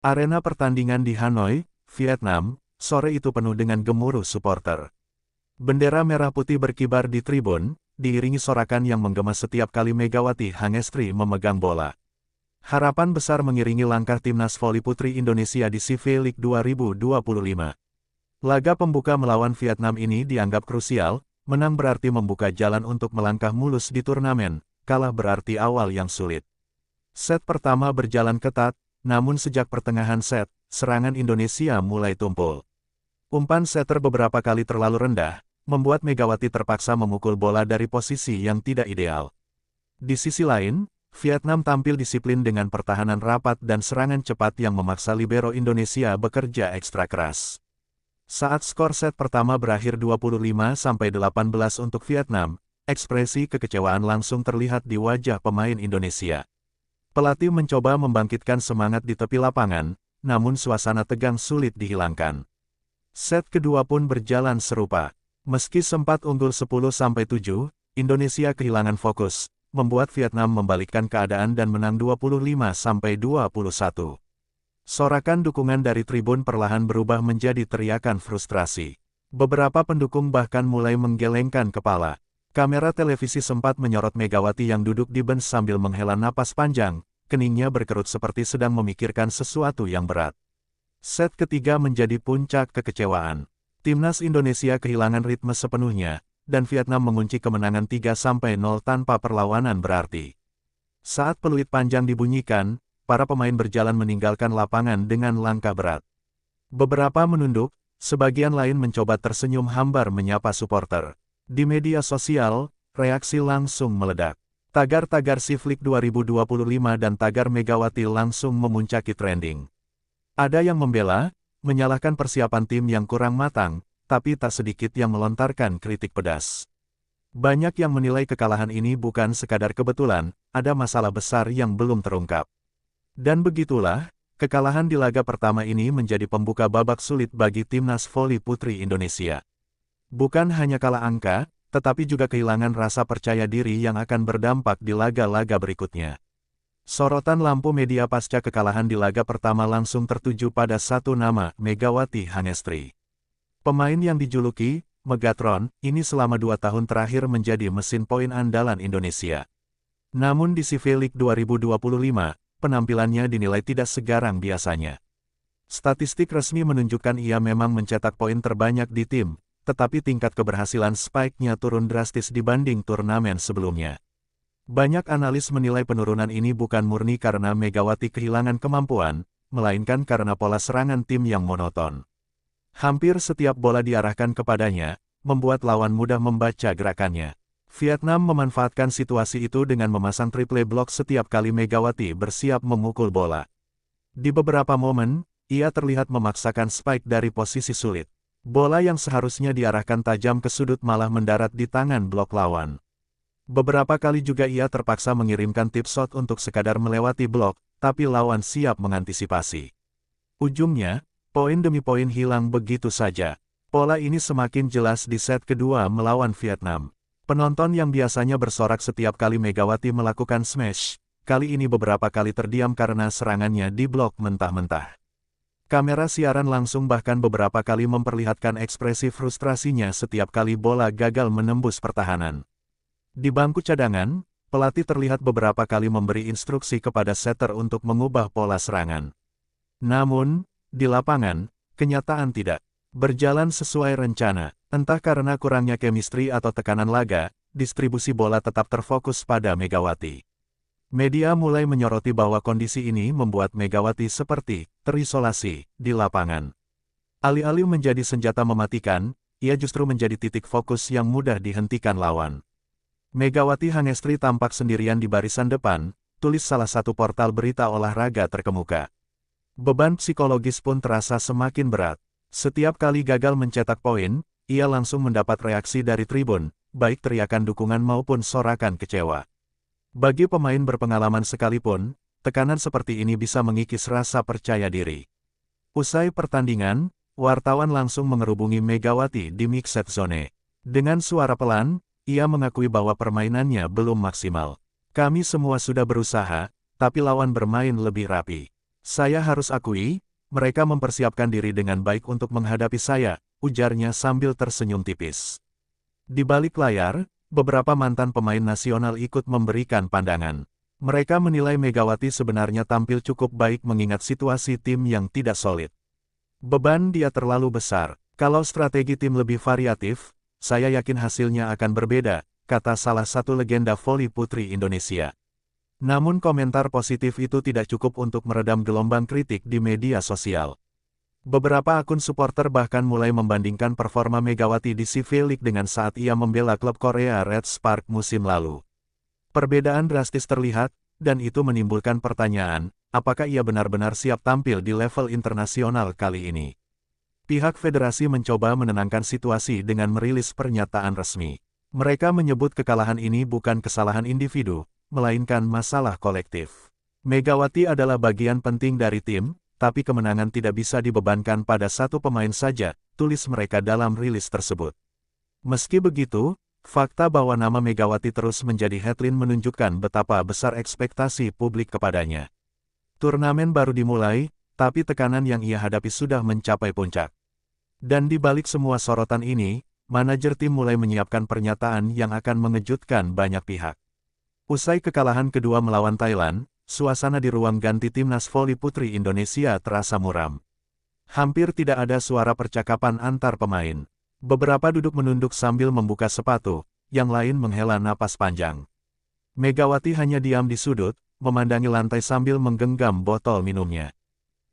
Arena pertandingan di Hanoi, Vietnam, sore itu penuh dengan gemuruh supporter. Bendera merah putih berkibar di tribun, diiringi sorakan yang menggema setiap kali Megawati Hangestri memegang bola. Harapan besar mengiringi langkah timnas voli putri Indonesia di CV League 2025. Laga pembuka melawan Vietnam ini dianggap krusial, menang berarti membuka jalan untuk melangkah mulus di turnamen, kalah berarti awal yang sulit. Set pertama berjalan ketat, namun sejak pertengahan set, serangan Indonesia mulai tumpul. Umpan setter beberapa kali terlalu rendah, membuat Megawati terpaksa memukul bola dari posisi yang tidak ideal. Di sisi lain, Vietnam tampil disiplin dengan pertahanan rapat dan serangan cepat yang memaksa libero Indonesia bekerja ekstra keras. Saat skor set pertama berakhir 25-18 untuk Vietnam, ekspresi kekecewaan langsung terlihat di wajah pemain Indonesia. Pelatih mencoba membangkitkan semangat di tepi lapangan, namun suasana tegang sulit dihilangkan. Set kedua pun berjalan serupa. Meski sempat unggul 10-7, Indonesia kehilangan fokus, membuat Vietnam membalikkan keadaan dan menang 25-21. Sorakan dukungan dari tribun perlahan berubah menjadi teriakan frustrasi. Beberapa pendukung bahkan mulai menggelengkan kepala. Kamera televisi sempat menyorot Megawati yang duduk di bench sambil menghela napas panjang, keningnya berkerut seperti sedang memikirkan sesuatu yang berat. Set ketiga menjadi puncak kekecewaan. Timnas Indonesia kehilangan ritme sepenuhnya, dan Vietnam mengunci kemenangan 3-0 tanpa perlawanan berarti. Saat peluit panjang dibunyikan, para pemain berjalan meninggalkan lapangan dengan langkah berat. Beberapa menunduk, sebagian lain mencoba tersenyum hambar menyapa supporter. Di media sosial, reaksi langsung meledak. Tagar-tagar CV League 2025 dan tagar Megawati langsung memuncaki trending. Ada yang membela, menyalahkan persiapan tim yang kurang matang, tapi tak sedikit yang melontarkan kritik pedas. Banyak yang menilai kekalahan ini bukan sekadar kebetulan, ada masalah besar yang belum terungkap. Dan begitulah, kekalahan di laga pertama ini menjadi pembuka babak sulit bagi timnas voli putri Indonesia. Bukan hanya kalah angka, tetapi juga kehilangan rasa percaya diri yang akan berdampak di laga-laga berikutnya. Sorotan lampu media pasca kekalahan di laga pertama langsung tertuju pada satu nama, Megawati Hangestri. Pemain yang dijuluki Megatron, ini selama 2 tahun terakhir menjadi mesin poin andalan Indonesia. Namun di CV League 2025, penampilannya dinilai tidak segarang biasanya. Statistik resmi menunjukkan ia memang mencetak poin terbanyak di tim, tetapi tingkat keberhasilan spike-nya turun drastis dibanding turnamen sebelumnya. Banyak analis menilai penurunan ini bukan murni karena Megawati kehilangan kemampuan, melainkan karena pola serangan tim yang monoton. Hampir setiap bola diarahkan kepadanya, membuat lawan mudah membaca gerakannya. Vietnam memanfaatkan situasi itu dengan memasang triple block setiap kali Megawati bersiap memukul bola. Di beberapa momen, ia terlihat memaksakan spike dari posisi sulit. Bola yang seharusnya diarahkan tajam ke sudut malah mendarat di tangan blok lawan. Beberapa kali juga ia terpaksa mengirimkan tip shot untuk sekadar melewati blok, tapi lawan siap mengantisipasi. Ujungnya, poin demi poin hilang begitu saja. Pola ini semakin jelas di set kedua melawan Vietnam. Penonton yang biasanya bersorak setiap kali Megawati melakukan smash, kali ini beberapa kali terdiam karena serangannya di blok mentah-mentah. Kamera siaran langsung bahkan beberapa kali memperlihatkan ekspresi frustrasinya setiap kali bola gagal menembus pertahanan. Di bangku cadangan, pelatih terlihat beberapa kali memberi instruksi kepada setter untuk mengubah pola serangan. Namun, di lapangan, kenyataan tidak berjalan sesuai rencana. Entah karena kurangnya chemistry atau tekanan laga, distribusi bola tetap terfokus pada Megawati. Media mulai menyoroti bahwa kondisi ini membuat Megawati seperti terisolasi di lapangan. Alih-alih menjadi senjata mematikan, ia justru menjadi titik fokus yang mudah dihentikan lawan. Megawati Hangestri tampak sendirian di barisan depan, tulis salah satu portal berita olahraga terkemuka. Beban psikologis pun terasa semakin berat. Setiap kali gagal mencetak poin, ia langsung mendapat reaksi dari tribun, baik teriakan dukungan maupun sorakan kecewa. Bagi pemain berpengalaman sekalipun, tekanan seperti ini bisa mengikis rasa percaya diri. Usai pertandingan, wartawan langsung mengerubungi Megawati di mixed zone. Dengan suara pelan, ia mengakui bahwa permainannya belum maksimal. Kami semua sudah berusaha, tapi lawan bermain lebih rapi. Saya harus akui, mereka mempersiapkan diri dengan baik untuk menghadapi saya, ujarnya sambil tersenyum tipis. Di balik layar, beberapa mantan pemain nasional ikut memberikan pandangan. Mereka menilai Megawati sebenarnya tampil cukup baik mengingat situasi tim yang tidak solid. Beban dia terlalu besar. Kalau strategi tim lebih variatif, saya yakin hasilnya akan berbeda, kata salah satu legenda voli putri Indonesia. Namun komentar positif itu tidak cukup untuk meredam gelombang kritik di media sosial. Beberapa akun supporter bahkan mulai membandingkan performa Megawati di CV League dengan saat ia membela klub Korea Red Spark musim lalu. Perbedaan drastis terlihat, dan itu menimbulkan pertanyaan, apakah ia benar-benar siap tampil di level internasional kali ini. Pihak federasi mencoba menenangkan situasi dengan merilis pernyataan resmi. Mereka menyebut kekalahan ini bukan kesalahan individu, melainkan masalah kolektif. Megawati adalah bagian penting dari tim, tapi kemenangan tidak bisa dibebankan pada satu pemain saja, tulis mereka dalam rilis tersebut. Meski begitu, fakta bahwa nama Megawati terus menjadi headline menunjukkan betapa besar ekspektasi publik kepadanya. Turnamen baru dimulai, tapi tekanan yang ia hadapi sudah mencapai puncak. Dan di balik semua sorotan ini, manajer tim mulai menyiapkan pernyataan yang akan mengejutkan banyak pihak. Usai kekalahan kedua melawan Thailand, suasana di ruang ganti timnas voli putri Indonesia terasa muram. Hampir tidak ada suara percakapan antar pemain. Beberapa duduk menunduk sambil membuka sepatu, yang lain menghela napas panjang. Megawati hanya diam di sudut, memandangi lantai sambil menggenggam botol minumnya.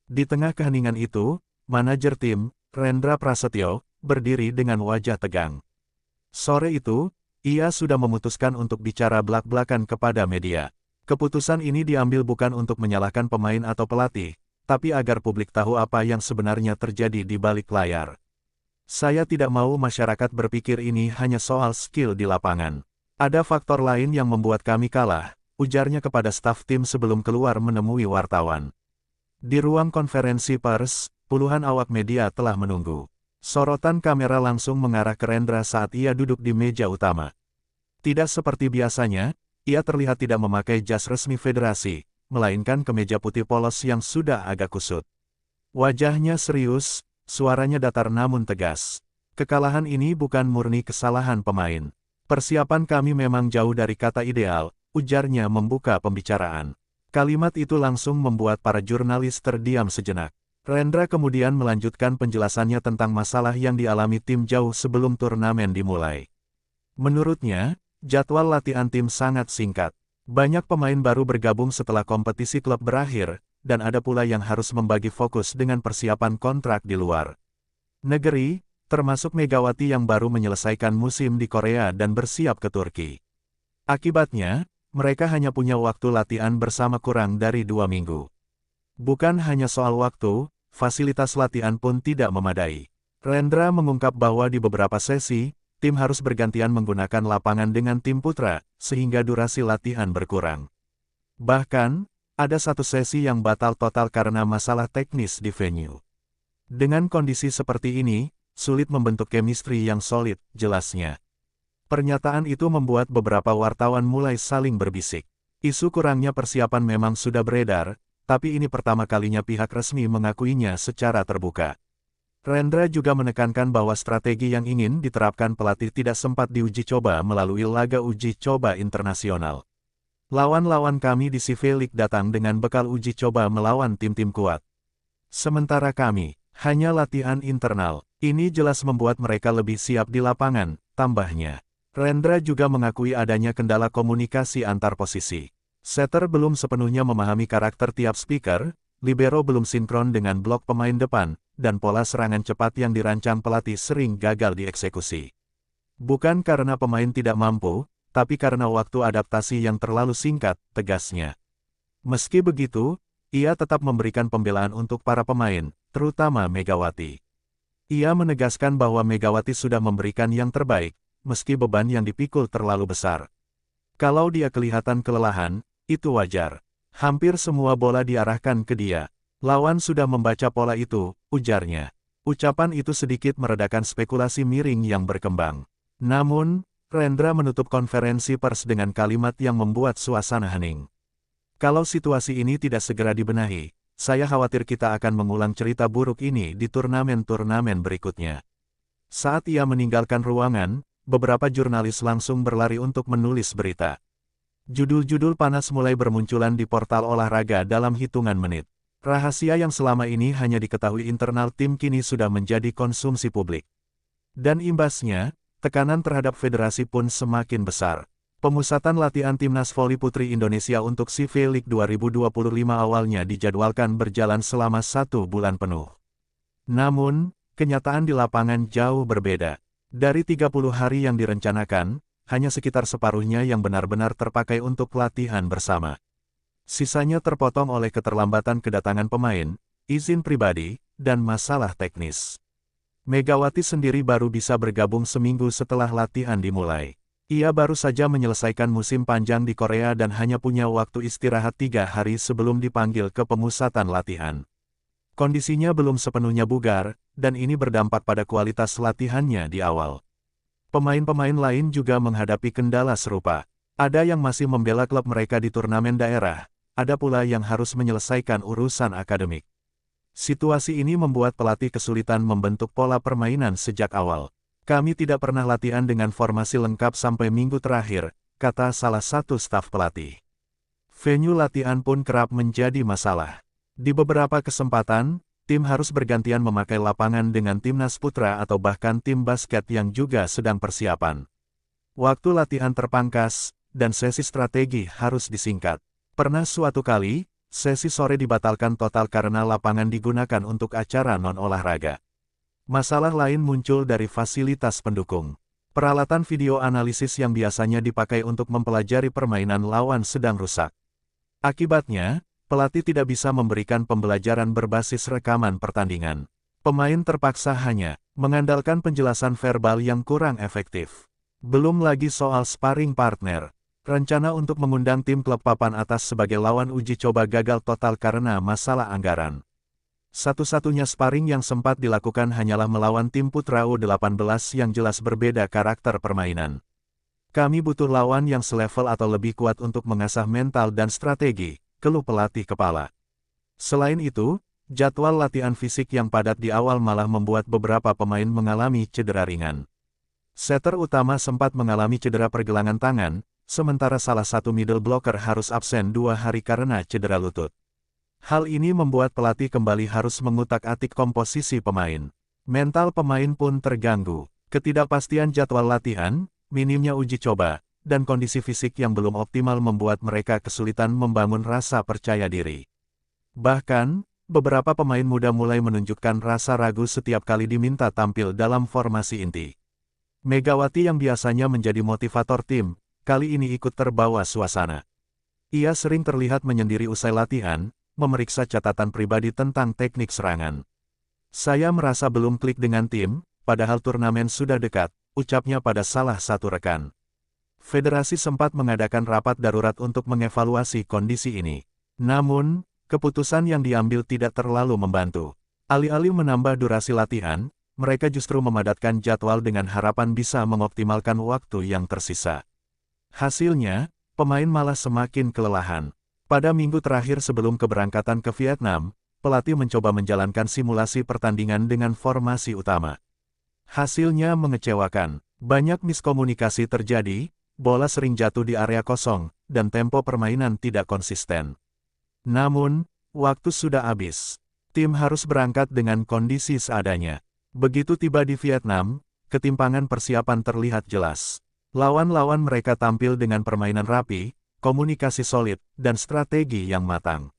Di tengah keheningan itu, manajer tim, Rendra Prasetyo, berdiri dengan wajah tegang. Sore itu, ia sudah memutuskan untuk bicara belak-belakan kepada media. Keputusan ini diambil bukan untuk menyalahkan pemain atau pelatih, tapi agar publik tahu apa yang sebenarnya terjadi di balik layar. Saya tidak mau masyarakat berpikir ini hanya soal skill di lapangan. Ada faktor lain yang membuat kami kalah, ujarnya kepada staf tim sebelum keluar menemui wartawan. Di ruang konferensi pers, puluhan awak media telah menunggu. Sorotan kamera langsung mengarah ke Rendra saat ia duduk di meja utama. Tidak seperti biasanya, ia terlihat tidak memakai jas resmi federasi, melainkan kemeja putih polos yang sudah agak kusut. Wajahnya serius, suaranya datar namun tegas. Kekalahan ini bukan murni kesalahan pemain. Persiapan kami memang jauh dari kata ideal, ujarnya membuka pembicaraan. Kalimat itu langsung membuat para jurnalis terdiam sejenak. Rendra kemudian melanjutkan penjelasannya tentang masalah yang dialami tim jauh sebelum turnamen dimulai. Menurutnya, jadwal latihan tim sangat singkat. Banyak pemain baru bergabung setelah kompetisi klub berakhir, dan ada pula yang harus membagi fokus dengan persiapan kontrak di luar negeri, termasuk Megawati yang baru menyelesaikan musim di Korea dan bersiap ke Turki. Akibatnya, mereka hanya punya waktu latihan bersama kurang dari 2 minggu. Bukan hanya soal waktu, fasilitas latihan pun tidak memadai. Rendra mengungkap bahwa di beberapa sesi, tim harus bergantian menggunakan lapangan dengan tim putra, sehingga durasi latihan berkurang. Bahkan, ada satu sesi yang batal total karena masalah teknis di venue. Dengan kondisi seperti ini, sulit membentuk chemistry yang solid, jelasnya. Pernyataan itu membuat beberapa wartawan mulai saling berbisik. Isu kurangnya persiapan memang sudah beredar, tapi ini pertama kalinya pihak resmi mengakuinya secara terbuka. Rendra juga menekankan bahwa strategi yang ingin diterapkan pelatih tidak sempat diuji coba melalui laga uji coba internasional. Lawan-lawan kami di CV League datang dengan bekal uji coba melawan tim-tim kuat. Sementara kami, hanya latihan internal. Ini jelas membuat mereka lebih siap di lapangan, tambahnya. Rendra juga mengakui adanya kendala komunikasi antar posisi. Setter belum sepenuhnya memahami karakter tiap speaker, libero belum sinkron dengan blok pemain depan, dan pola serangan cepat yang dirancang pelatih sering gagal dieksekusi. Bukan karena pemain tidak mampu, tapi karena waktu adaptasi yang terlalu singkat, tegasnya. Meski begitu, ia tetap memberikan pembelaan untuk para pemain, terutama Megawati. Ia menegaskan bahwa Megawati sudah memberikan yang terbaik, meski beban yang dipikul terlalu besar. Kalau dia kelihatan kelelahan, itu wajar. Hampir semua bola diarahkan ke dia. Lawan sudah membaca pola itu, ujarnya. Ucapan itu sedikit meredakan spekulasi miring yang berkembang. Namun, Rendra menutup konferensi pers dengan kalimat yang membuat suasana hening. Kalau situasi ini tidak segera dibenahi, saya khawatir kita akan mengulang cerita buruk ini di turnamen-turnamen berikutnya. Saat ia meninggalkan ruangan, beberapa jurnalis langsung berlari untuk menulis berita. Judul-judul panas mulai bermunculan di portal olahraga dalam hitungan menit. Rahasia yang selama ini hanya diketahui internal tim kini sudah menjadi konsumsi publik. Dan imbasnya, tekanan terhadap federasi pun semakin besar. Pemusatan latihan Timnas Voli Putri Indonesia untuk CV League 2025 awalnya dijadwalkan berjalan selama 1 bulan penuh. Namun, kenyataan di lapangan jauh berbeda. Dari 30 hari yang direncanakan, hanya sekitar separuhnya yang benar-benar terpakai untuk latihan bersama. Sisanya terpotong oleh keterlambatan kedatangan pemain, izin pribadi, dan masalah teknis. Megawati sendiri baru bisa bergabung seminggu setelah latihan dimulai. Ia baru saja menyelesaikan musim panjang di Korea dan hanya punya waktu istirahat 3 hari sebelum dipanggil ke pemusatan latihan. Kondisinya belum sepenuhnya bugar, dan ini berdampak pada kualitas latihannya di awal. Pemain-pemain lain juga menghadapi kendala serupa. Ada yang masih membela klub mereka di turnamen daerah, ada pula yang harus menyelesaikan urusan akademik. Situasi ini membuat pelatih kesulitan membentuk pola permainan sejak awal. Kami tidak pernah latihan dengan formasi lengkap sampai minggu terakhir, kata salah satu staf pelatih. Venue latihan pun kerap menjadi masalah. Di beberapa kesempatan, tim harus bergantian memakai lapangan dengan timnas putra atau bahkan tim basket yang juga sedang persiapan. Waktu latihan terpangkas, dan sesi strategi harus disingkat. Pernah suatu kali, sesi sore dibatalkan total karena lapangan digunakan untuk acara non-olahraga. Masalah lain muncul dari fasilitas pendukung. Peralatan video analisis yang biasanya dipakai untuk mempelajari permainan lawan sedang rusak. Akibatnya, pelatih tidak bisa memberikan pembelajaran berbasis rekaman pertandingan. Pemain terpaksa hanya mengandalkan penjelasan verbal yang kurang efektif. Belum lagi soal sparring partner. Rencana untuk mengundang tim klub papan atas sebagai lawan uji coba gagal total karena masalah anggaran. Satu-satunya sparring yang sempat dilakukan hanyalah melawan tim putra U18 yang jelas berbeda karakter permainan. Kami butuh lawan yang selevel atau lebih kuat untuk mengasah mental dan strategi, keluh pelatih kepala. Selain itu, jadwal latihan fisik yang padat di awal malah membuat beberapa pemain mengalami cedera ringan. Setter utama sempat mengalami cedera pergelangan tangan, sementara salah satu middle blocker harus absen 2 hari karena cedera lutut. Hal ini membuat pelatih kembali harus mengutak-atik komposisi pemain. Mental pemain pun terganggu. Ketidakpastian jadwal latihan, minimnya uji coba, dan kondisi fisik yang belum optimal membuat mereka kesulitan membangun rasa percaya diri. Bahkan, beberapa pemain muda mulai menunjukkan rasa ragu setiap kali diminta tampil dalam formasi inti. Megawati yang biasanya menjadi motivator tim, kali ini ikut terbawa suasana. Ia sering terlihat menyendiri usai latihan, memeriksa catatan pribadi tentang teknik serangan. Saya merasa belum klik dengan tim, padahal turnamen sudah dekat, ucapnya pada salah satu rekan. Federasi sempat mengadakan rapat darurat untuk mengevaluasi kondisi ini. Namun, keputusan yang diambil tidak terlalu membantu. Alih-alih menambah durasi latihan, mereka justru memadatkan jadwal dengan harapan bisa mengoptimalkan waktu yang tersisa. Hasilnya, pemain malah semakin kelelahan. Pada minggu terakhir sebelum keberangkatan ke Vietnam, pelatih mencoba menjalankan simulasi pertandingan dengan formasi utama. Hasilnya mengecewakan. Banyak miskomunikasi terjadi, bola sering jatuh di area kosong, dan tempo permainan tidak konsisten. Namun, waktu sudah habis. Tim harus berangkat dengan kondisi seadanya. Begitu tiba di Vietnam, ketimpangan persiapan terlihat jelas. Lawan-lawan mereka tampil dengan permainan rapi, komunikasi solid, dan strategi yang matang.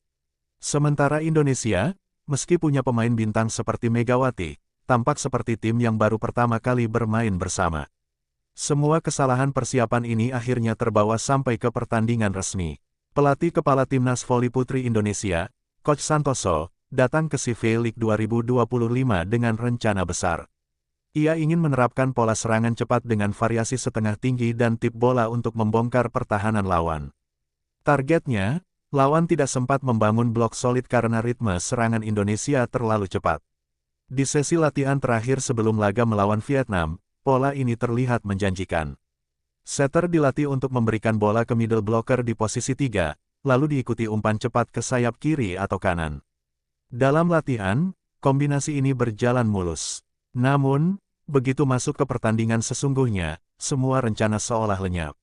Sementara Indonesia, meski punya pemain bintang seperti Megawati, tampak seperti tim yang baru pertama kali bermain bersama. Semua kesalahan persiapan ini akhirnya terbawa sampai ke pertandingan resmi. Pelatih kepala Timnas Voli Putri Indonesia, Coach Santoso, datang ke CV League 2025 dengan rencana besar. Ia ingin menerapkan pola serangan cepat dengan variasi setengah tinggi dan tip bola untuk membongkar pertahanan lawan. Targetnya, lawan tidak sempat membangun blok solid karena ritme serangan Indonesia terlalu cepat. Di sesi latihan terakhir sebelum laga melawan Vietnam, pola ini terlihat menjanjikan. Setter dilatih untuk memberikan bola ke middle blocker di posisi 3, lalu diikuti umpan cepat ke sayap kiri atau kanan. Dalam latihan, kombinasi ini berjalan mulus. Namun, begitu masuk ke pertandingan sesungguhnya, semua rencana seolah lenyap.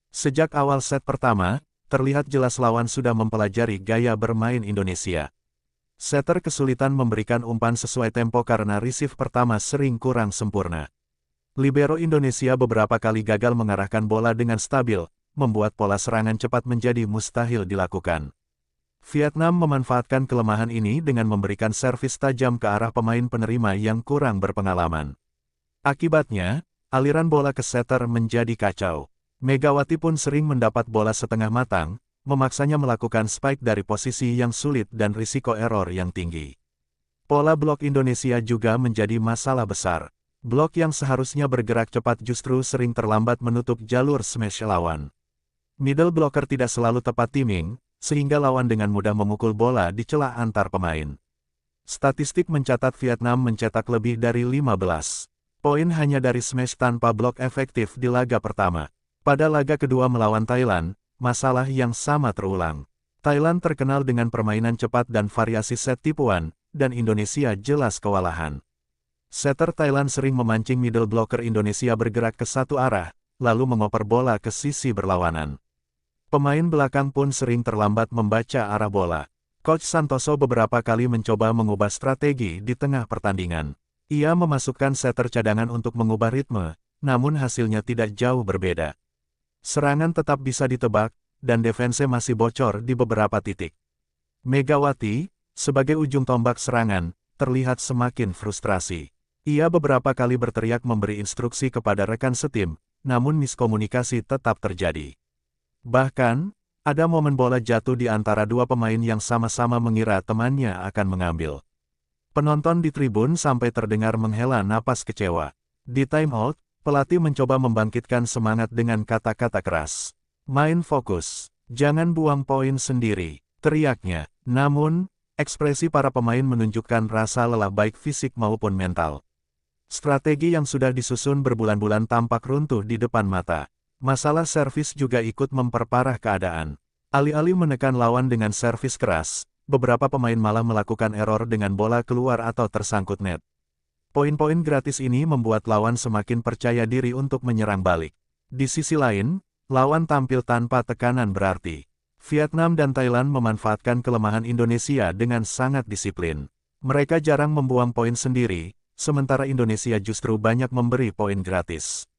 Sejak awal set pertama, terlihat jelas lawan sudah mempelajari gaya bermain Indonesia. Setter kesulitan memberikan umpan sesuai tempo karena receive pertama sering kurang sempurna. Libero Indonesia beberapa kali gagal mengarahkan bola dengan stabil, membuat pola serangan cepat menjadi mustahil dilakukan. Vietnam memanfaatkan kelemahan ini dengan memberikan servis tajam ke arah pemain penerima yang kurang berpengalaman. Akibatnya, aliran bola ke setter menjadi kacau. Megawati pun sering mendapat bola setengah matang, memaksanya melakukan spike dari posisi yang sulit dan risiko error yang tinggi. Pola blok Indonesia juga menjadi masalah besar. Blok yang seharusnya bergerak cepat justru sering terlambat menutup jalur smash lawan. Middle blocker tidak selalu tepat timing, sehingga lawan dengan mudah memukul bola di celah antar pemain. Statistik mencatat Vietnam mencetak lebih dari 15 poin hanya dari smash tanpa blok efektif di laga pertama. Pada laga kedua melawan Thailand, masalah yang sama terulang. Thailand terkenal dengan permainan cepat dan variasi set tipuan, dan Indonesia jelas kewalahan. Setter Thailand sering memancing middle blocker Indonesia bergerak ke satu arah, lalu mengoper bola ke sisi berlawanan. Pemain belakang pun sering terlambat membaca arah bola. Coach Santoso beberapa kali mencoba mengubah strategi di tengah pertandingan. Ia memasukkan setter cadangan untuk mengubah ritme, namun hasilnya tidak jauh berbeda. Serangan tetap bisa ditebak, dan defense masih bocor di beberapa titik. Megawati, sebagai ujung tombak serangan, terlihat semakin frustrasi. Ia beberapa kali berteriak memberi instruksi kepada rekan setim, namun miskomunikasi tetap terjadi. Bahkan, ada momen bola jatuh di antara dua pemain yang sama-sama mengira temannya akan mengambil. Penonton di tribun sampai terdengar menghela napas kecewa. Di timeout, pelatih mencoba membangkitkan semangat dengan kata-kata keras. Main fokus, jangan buang poin sendiri, teriaknya. Namun, ekspresi para pemain menunjukkan rasa lelah baik fisik maupun mental. Strategi yang sudah disusun berbulan-bulan tampak runtuh di depan mata. Masalah servis juga ikut memperparah keadaan. Alih-alih menekan lawan dengan servis keras, beberapa pemain malah melakukan error dengan bola keluar atau tersangkut net. Poin-poin gratis ini membuat lawan semakin percaya diri untuk menyerang balik. Di sisi lain, lawan tampil tanpa tekanan berarti. Vietnam dan Thailand memanfaatkan kelemahan Indonesia dengan sangat disiplin. Mereka jarang membuang poin sendiri, sementara Indonesia justru banyak memberi poin gratis.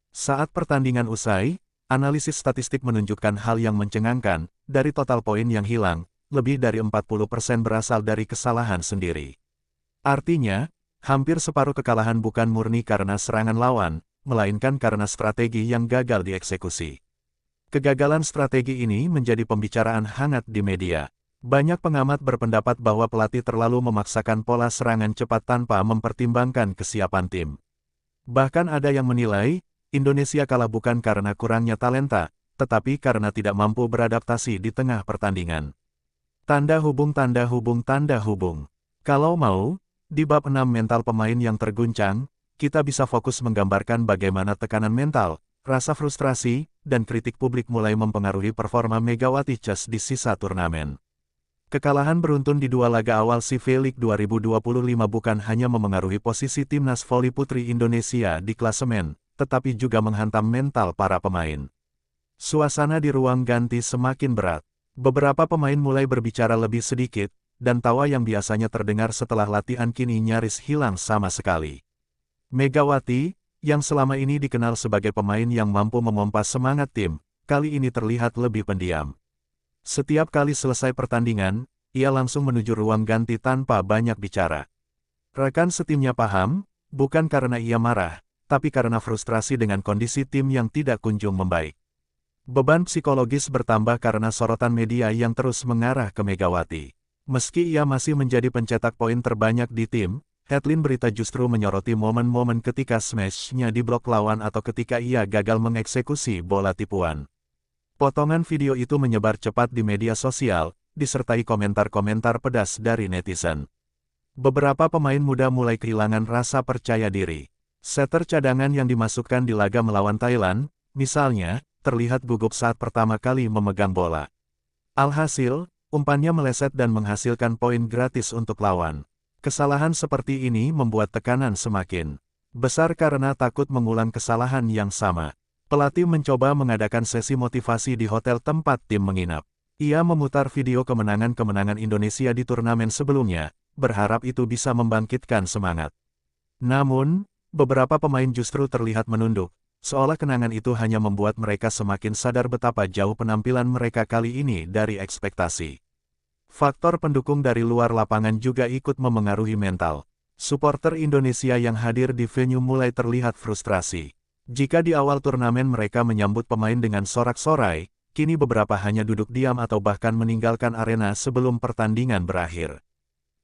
Saat pertandingan usai, analisis statistik menunjukkan hal yang mencengangkan, dari total poin yang hilang, lebih dari 40% berasal dari kesalahan sendiri. Artinya, hampir separuh kekalahan bukan murni karena serangan lawan, melainkan karena strategi yang gagal dieksekusi. Kegagalan strategi ini menjadi pembicaraan hangat di media. Banyak pengamat berpendapat bahwa pelatih terlalu memaksakan pola serangan cepat tanpa mempertimbangkan kesiapan tim. Bahkan ada yang menilai, Indonesia kalah bukan karena kurangnya talenta, tetapi karena tidak mampu beradaptasi di tengah pertandingan. Tanda hubung. Kalau mau, di bab 6 mental pemain yang terguncang, kita bisa fokus menggambarkan bagaimana tekanan mental, rasa frustrasi, dan kritik publik mulai mempengaruhi performa Megawati Chess di sisa turnamen. Kekalahan beruntun di dua laga awal CV League 2025 bukan hanya memengaruhi posisi timnas voli putri Indonesia di klasemen, tetapi juga menghantam mental para pemain. Suasana di ruang ganti semakin berat. Beberapa pemain mulai berbicara lebih sedikit, dan tawa yang biasanya terdengar setelah latihan kini nyaris hilang sama sekali. Megawati, yang selama ini dikenal sebagai pemain yang mampu memompa semangat tim, kali ini terlihat lebih pendiam. Setiap kali selesai pertandingan, ia langsung menuju ruang ganti tanpa banyak bicara. Rekan setimnya paham, bukan karena ia marah, tapi karena frustrasi dengan kondisi tim yang tidak kunjung membaik. Beban psikologis bertambah karena sorotan media yang terus mengarah ke Megawati. Meski ia masih menjadi pencetak poin terbanyak di tim, headline berita justru menyoroti momen-momen ketika smash-nya diblok lawan atau ketika ia gagal mengeksekusi bola tipuan. Potongan video itu menyebar cepat di media sosial, disertai komentar-komentar pedas dari netizen. Beberapa pemain muda mulai kehilangan rasa percaya diri. Setter cadangan yang dimasukkan di laga melawan Thailand, misalnya, terlihat gugup saat pertama kali memegang bola. Alhasil, Umpannya meleset dan menghasilkan poin gratis untuk lawan. Kesalahan seperti ini membuat tekanan semakin besar karena takut mengulang kesalahan yang sama. Pelatih mencoba mengadakan sesi motivasi di hotel tempat tim menginap. Ia memutar video kemenangan-kemenangan Indonesia di turnamen sebelumnya, berharap itu bisa membangkitkan semangat. Namun, beberapa pemain justru terlihat menunduk, seolah kenangan itu hanya membuat mereka semakin sadar betapa jauh penampilan mereka kali ini dari ekspektasi. Faktor pendukung dari luar lapangan juga ikut memengaruhi mental. Suporter Indonesia yang hadir di venue mulai terlihat frustrasi. Jika di awal turnamen mereka menyambut pemain dengan sorak-sorai, kini beberapa hanya duduk diam atau bahkan meninggalkan arena sebelum pertandingan berakhir.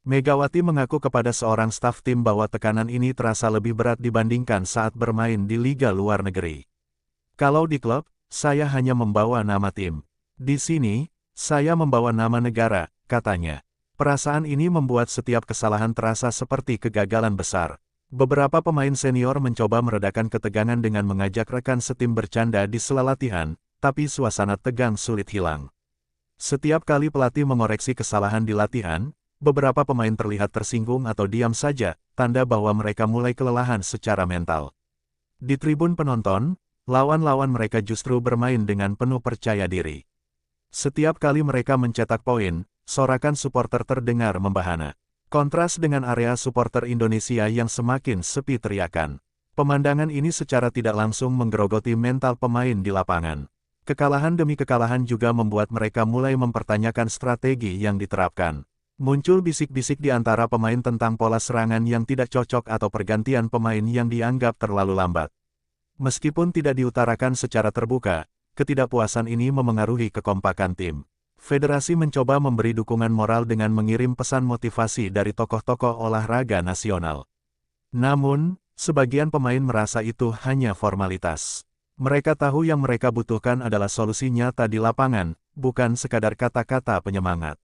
Megawati mengaku kepada seorang staf tim bahwa tekanan ini terasa lebih berat dibandingkan saat bermain di liga luar negeri. Kalau di klub, saya hanya membawa nama tim. Di sini, saya membawa nama negara, katanya. Perasaan ini membuat setiap kesalahan terasa seperti kegagalan besar. Beberapa pemain senior mencoba meredakan ketegangan dengan mengajak rekan setim bercanda di sela latihan, tapi suasana tegang sulit hilang. Setiap kali pelatih mengoreksi kesalahan di latihan, beberapa pemain terlihat tersinggung atau diam saja, tanda bahwa mereka mulai kelelahan secara mental. Di tribun penonton, lawan-lawan mereka justru bermain dengan penuh percaya diri. Setiap kali mereka mencetak poin, sorakan supporter terdengar membahana. Kontras dengan area supporter Indonesia yang semakin sepi teriakan. Pemandangan ini secara tidak langsung menggerogoti mental pemain di lapangan. Kekalahan demi kekalahan juga membuat mereka mulai mempertanyakan strategi yang diterapkan. Muncul bisik-bisik di antara pemain tentang pola serangan yang tidak cocok atau pergantian pemain yang dianggap terlalu lambat. Meskipun tidak diutarakan secara terbuka, ketidakpuasan ini memengaruhi kekompakan tim. Federasi mencoba memberi dukungan moral dengan mengirim pesan motivasi dari tokoh-tokoh olahraga nasional. Namun, sebagian pemain merasa itu hanya formalitas. Mereka tahu yang mereka butuhkan adalah solusi nyata di lapangan, bukan sekadar kata-kata penyemangat.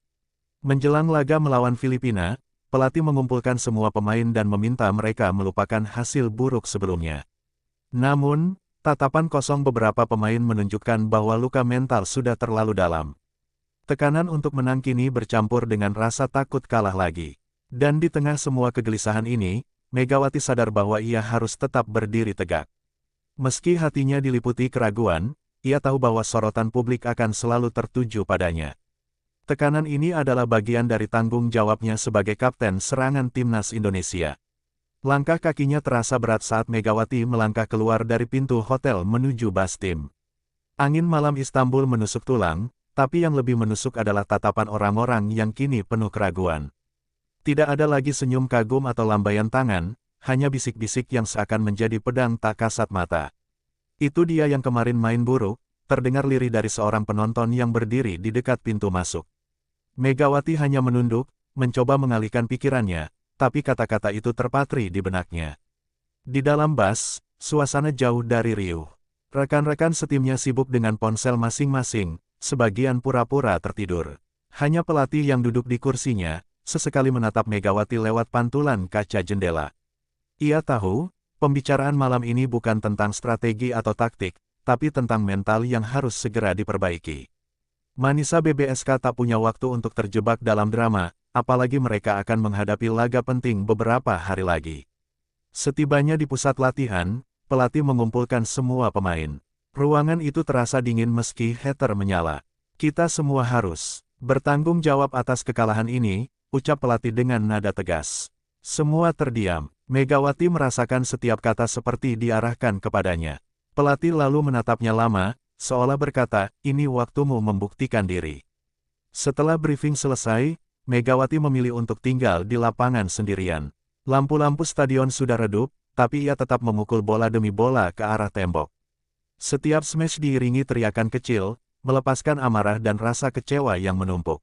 Menjelang laga melawan Filipina, pelatih mengumpulkan semua pemain dan meminta mereka melupakan hasil buruk sebelumnya. Namun, tatapan kosong beberapa pemain menunjukkan bahwa luka mental sudah terlalu dalam. Tekanan untuk menang kini bercampur dengan rasa takut kalah lagi. Dan di tengah semua kegelisahan ini, Megawati sadar bahwa ia harus tetap berdiri tegak. Meski hatinya diliputi keraguan, ia tahu bahwa sorotan publik akan selalu tertuju padanya. Tekanan ini adalah bagian dari tanggung jawabnya sebagai kapten serangan timnas Indonesia. Langkah kakinya terasa berat saat Megawati melangkah keluar dari pintu hotel menuju bus tim. Angin malam Istanbul menusuk tulang, tapi yang lebih menusuk adalah tatapan orang-orang yang kini penuh keraguan. Tidak ada lagi senyum kagum atau lambaian tangan, hanya bisik-bisik yang seakan menjadi pedang tak kasat mata. Itu dia yang kemarin main buruk, terdengar lirih dari seorang penonton yang berdiri di dekat pintu masuk. Megawati hanya menunduk, mencoba mengalihkan pikirannya, tapi kata-kata itu terpatri di benaknya. Di dalam bus, suasana jauh dari riuh. Rekan-rekan setimnya sibuk dengan ponsel masing-masing, sebagian pura-pura tertidur. Hanya pelatih yang duduk di kursinya, sesekali menatap Megawati lewat pantulan kaca jendela. Ia tahu, pembicaraan malam ini bukan tentang strategi atau taktik, tapi tentang mental yang harus segera diperbaiki. Manisa BBSK tak punya waktu untuk terjebak dalam drama, apalagi mereka akan menghadapi laga penting beberapa hari lagi. Setibanya di pusat latihan, pelatih mengumpulkan semua pemain. Ruangan itu terasa dingin meski heater menyala. Kita semua harus bertanggung jawab atas kekalahan ini, ucap pelatih dengan nada tegas. Semua terdiam. Megawati merasakan setiap kata seperti diarahkan kepadanya. Pelatih lalu menatapnya lama, seolah berkata, ini waktumu membuktikan diri. Setelah briefing selesai, Megawati memilih untuk tinggal di lapangan sendirian. Lampu-lampu stadion sudah redup, tapi ia tetap memukul bola demi bola ke arah tembok. Setiap smash diiringi teriakan kecil, melepaskan amarah dan rasa kecewa yang menumpuk.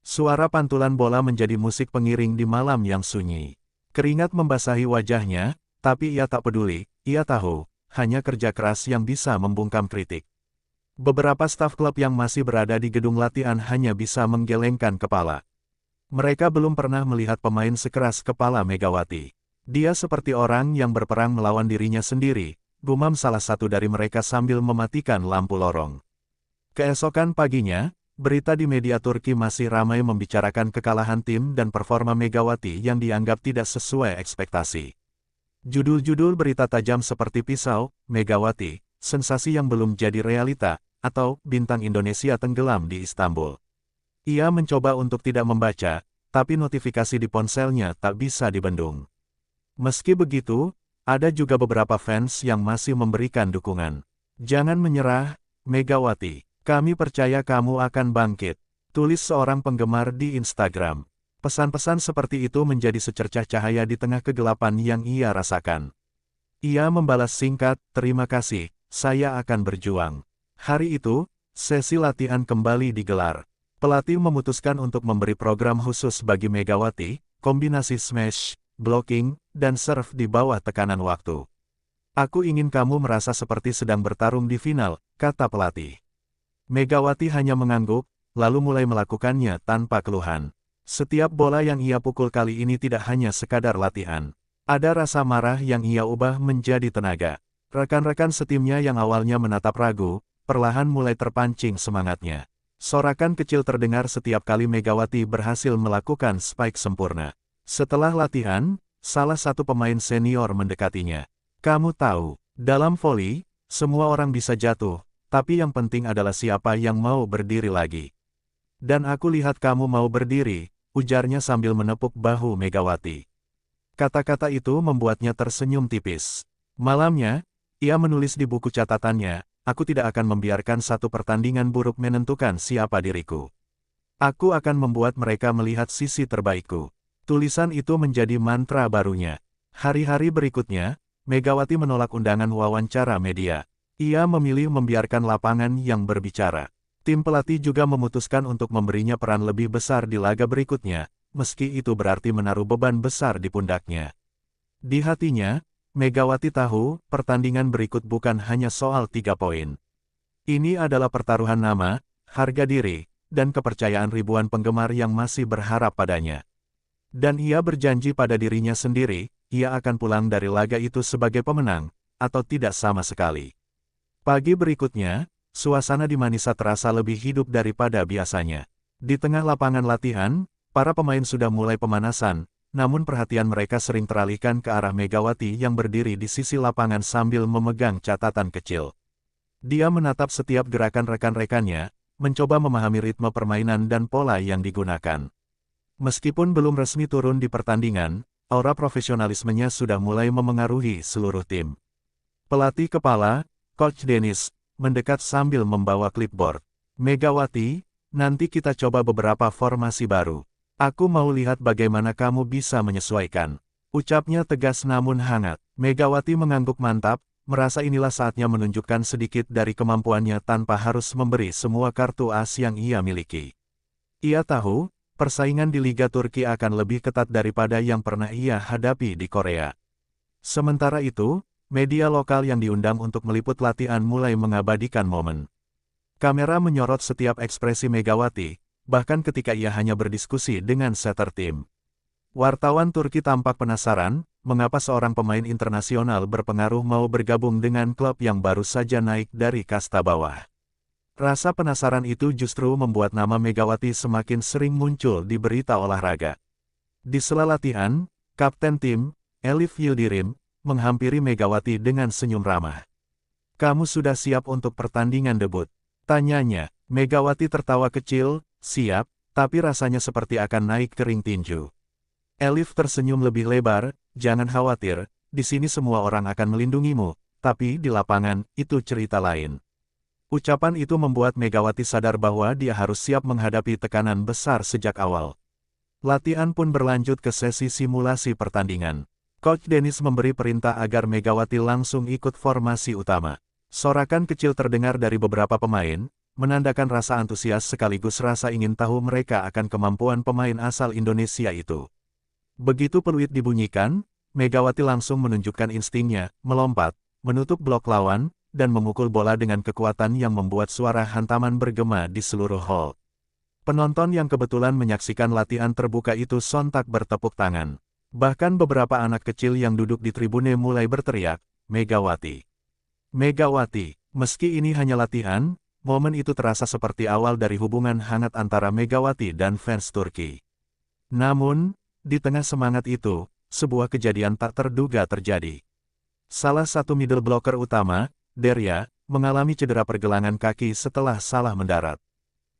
Suara pantulan bola menjadi musik pengiring di malam yang sunyi. Keringat membasahi wajahnya, tapi ia tak peduli, ia tahu, hanya kerja keras yang bisa membungkam kritik. Beberapa staf klub yang masih berada di gedung latihan hanya bisa menggelengkan kepala. Mereka belum pernah melihat pemain sekeras kepala Megawati. Dia seperti orang yang berperang melawan dirinya sendiri, gumam salah satu dari mereka sambil mematikan lampu lorong. Keesokan paginya, Berita di media Turki masih ramai membicarakan kekalahan tim dan performa Megawati yang dianggap tidak sesuai ekspektasi. Judul-judul berita tajam seperti pisau, Megawati, sensasi yang belum jadi realita, atau bintang Indonesia tenggelam di Istanbul. Ia mencoba untuk tidak membaca, tapi notifikasi di ponselnya tak bisa dibendung. Meski begitu, ada juga beberapa fans yang masih memberikan dukungan. Jangan menyerah, Megawati. Kami percaya kamu akan bangkit, tulis seorang penggemar di Instagram. Pesan-pesan seperti itu menjadi secercah cahaya di tengah kegelapan yang ia rasakan. Ia membalas singkat, terima kasih, saya akan berjuang. Hari itu, sesi latihan kembali digelar. Pelatih memutuskan untuk memberi program khusus bagi Megawati, kombinasi smash, blocking, dan serve di bawah tekanan waktu. Aku ingin kamu merasa seperti sedang bertarung di final, kata pelatih. Megawati hanya mengangguk, lalu mulai melakukannya tanpa keluhan. Setiap bola yang ia pukul kali ini tidak hanya sekadar latihan. Ada rasa marah yang ia ubah menjadi tenaga. Rekan-rekan setimnya yang awalnya menatap ragu, perlahan mulai terpancing semangatnya. Sorakan kecil terdengar setiap kali Megawati berhasil melakukan spike sempurna. Setelah latihan, salah satu pemain senior mendekatinya. Kamu tahu, dalam voli, semua orang bisa jatuh. Tapi yang penting adalah siapa yang mau berdiri lagi. Dan aku lihat kamu mau berdiri, ujarnya sambil menepuk bahu Megawati. Kata-kata itu membuatnya tersenyum tipis. Malamnya, ia menulis di buku catatannya, aku tidak akan membiarkan satu pertandingan buruk menentukan siapa diriku. Aku akan membuat mereka melihat sisi terbaikku. Tulisan itu menjadi mantra barunya. Hari-hari berikutnya, Megawati menolak undangan wawancara media. Ia memilih membiarkan lapangan yang berbicara. Tim pelatih juga memutuskan untuk memberinya peran lebih besar di laga berikutnya, meski itu berarti menaruh beban besar di pundaknya. Di hatinya, Megawati tahu, pertandingan berikut bukan hanya soal 3 poin. Ini adalah pertaruhan nama, harga diri, dan kepercayaan ribuan penggemar yang masih berharap padanya. Dan ia berjanji pada dirinya sendiri, ia akan pulang dari laga itu sebagai pemenang, atau tidak sama sekali. Pagi berikutnya, suasana di Manisa terasa lebih hidup daripada biasanya. Di tengah lapangan latihan, para pemain sudah mulai pemanasan, namun perhatian mereka sering teralihkan ke arah Megawati yang berdiri di sisi lapangan sambil memegang catatan kecil. Dia menatap setiap gerakan rekan-rekannya, mencoba memahami ritme permainan dan pola yang digunakan. Meskipun belum resmi turun di pertandingan, aura profesionalismenya sudah mulai memengaruhi seluruh tim. Pelatih kepala, Coach Dennis, mendekat sambil membawa clipboard. Megawati, nanti kita coba beberapa formasi baru. Aku mau lihat bagaimana kamu bisa menyesuaikan. Ucapnya tegas namun hangat. Megawati mengangguk mantap, merasa inilah saatnya menunjukkan sedikit dari kemampuannya tanpa harus memberi semua kartu as yang ia miliki. Ia tahu, persaingan di Liga Turki akan lebih ketat daripada yang pernah ia hadapi di Korea. Sementara itu, media lokal yang diundang untuk meliput latihan mulai mengabadikan momen. Kamera menyorot setiap ekspresi Megawati, bahkan ketika ia hanya berdiskusi dengan setter tim. Wartawan Turki tampak penasaran, mengapa seorang pemain internasional berpengaruh mau bergabung dengan klub yang baru saja naik dari kasta bawah. Rasa penasaran itu justru membuat nama Megawati semakin sering muncul di berita olahraga. Di sela latihan, kapten tim, Elif Yildirim, menghampiri Megawati dengan senyum ramah. Kamu sudah siap untuk pertandingan debut? Tanyanya. Megawati tertawa kecil, siap, tapi rasanya seperti akan naik ke ring tinju. Elif tersenyum lebih lebar, jangan khawatir, di sini semua orang akan melindungimu, tapi di lapangan, itu cerita lain. Ucapan itu membuat Megawati sadar bahwa dia harus siap menghadapi tekanan besar sejak awal. Latihan pun berlanjut ke sesi simulasi pertandingan. Coach Dennis memberi perintah agar Megawati langsung ikut formasi utama. Sorakan kecil terdengar dari beberapa pemain, menandakan rasa antusias sekaligus rasa ingin tahu mereka akan kemampuan pemain asal Indonesia itu. Begitu peluit dibunyikan, Megawati langsung menunjukkan instingnya, melompat, menutup blok lawan, dan memukul bola dengan kekuatan yang membuat suara hantaman bergema di seluruh hall. Penonton yang kebetulan menyaksikan latihan terbuka itu sontak bertepuk tangan. Bahkan beberapa anak kecil yang duduk di tribune mulai berteriak, Megawati. Megawati, meski ini hanya latihan, Momen itu terasa seperti awal dari hubungan hangat antara Megawati dan fans Turki. Namun, di tengah semangat itu, sebuah kejadian tak terduga terjadi. Salah satu middle blocker utama, Derya, mengalami cedera pergelangan kaki setelah salah mendarat.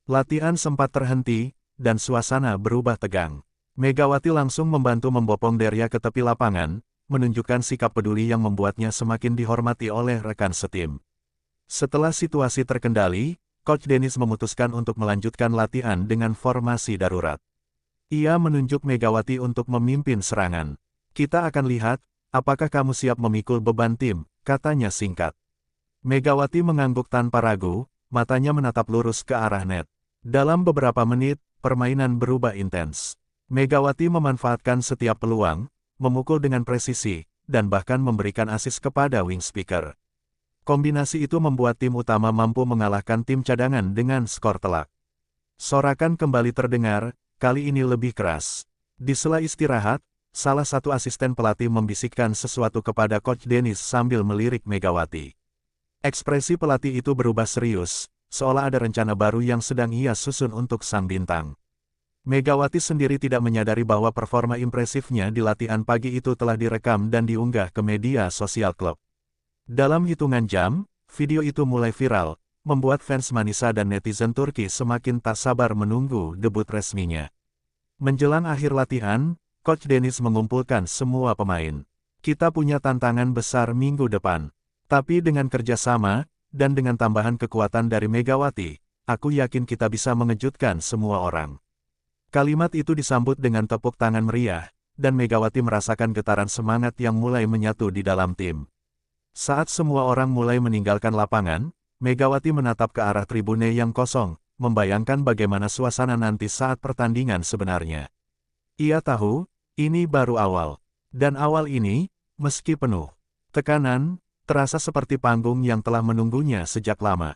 Latihan sempat terhenti, dan suasana berubah tegang. Megawati langsung membantu membopong Derya ke tepi lapangan, menunjukkan sikap peduli yang membuatnya semakin dihormati oleh rekan setim. Setelah situasi terkendali, Coach Dennis memutuskan untuk melanjutkan latihan dengan formasi darurat. Ia menunjuk Megawati untuk memimpin serangan. "Kita akan lihat, apakah kamu siap memikul beban tim," katanya singkat. Megawati mengangguk tanpa ragu, matanya menatap lurus ke arah net. Dalam beberapa menit, permainan berubah intens. Megawati memanfaatkan setiap peluang, memukul dengan presisi, dan bahkan memberikan asis kepada wing speaker. Kombinasi itu membuat tim utama mampu mengalahkan tim cadangan dengan skor telak. Sorakan kembali terdengar, kali ini lebih keras. Di sela istirahat, salah satu asisten pelatih membisikkan sesuatu kepada Coach Dennis sambil melirik Megawati. Ekspresi pelatih itu berubah serius, seolah ada rencana baru yang sedang ia susun untuk sang bintang. Megawati sendiri tidak menyadari bahwa performa impresifnya di latihan pagi itu telah direkam dan diunggah ke media sosial klub. Dalam hitungan jam, video itu mulai viral, membuat fans Manisa dan netizen Turki semakin tak sabar menunggu debut resminya. Menjelang akhir latihan, Coach Dennis mengumpulkan semua pemain. "Kita punya tantangan besar minggu depan. Tapi dengan kerjasama, dan dengan tambahan kekuatan dari Megawati, aku yakin kita bisa mengejutkan semua orang." Kalimat itu disambut dengan tepuk tangan meriah, dan Megawati merasakan getaran semangat yang mulai menyatu di dalam tim. Saat semua orang mulai meninggalkan lapangan, Megawati menatap ke arah tribune yang kosong, membayangkan bagaimana suasana nanti saat pertandingan sebenarnya. Ia tahu, ini baru awal. Dan awal ini, meski penuh tekanan, terasa seperti panggung yang telah menunggunya sejak lama.